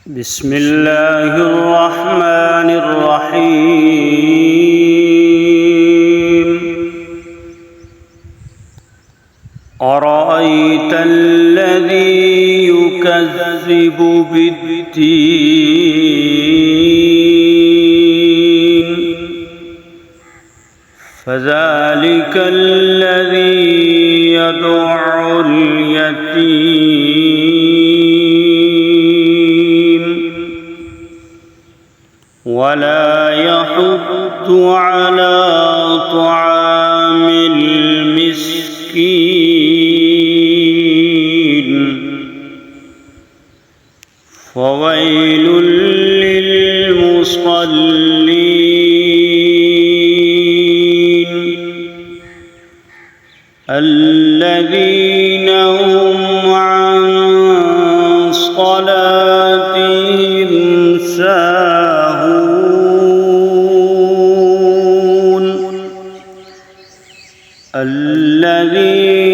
بسم الله الرحمن الرحيم أرأيت الذي يكذب بالدين فذلك الذي يدع اليتيم ولا يحض على طعام المسكين فويل للمصلين الذين هم عن صلاتهم ساهون الذين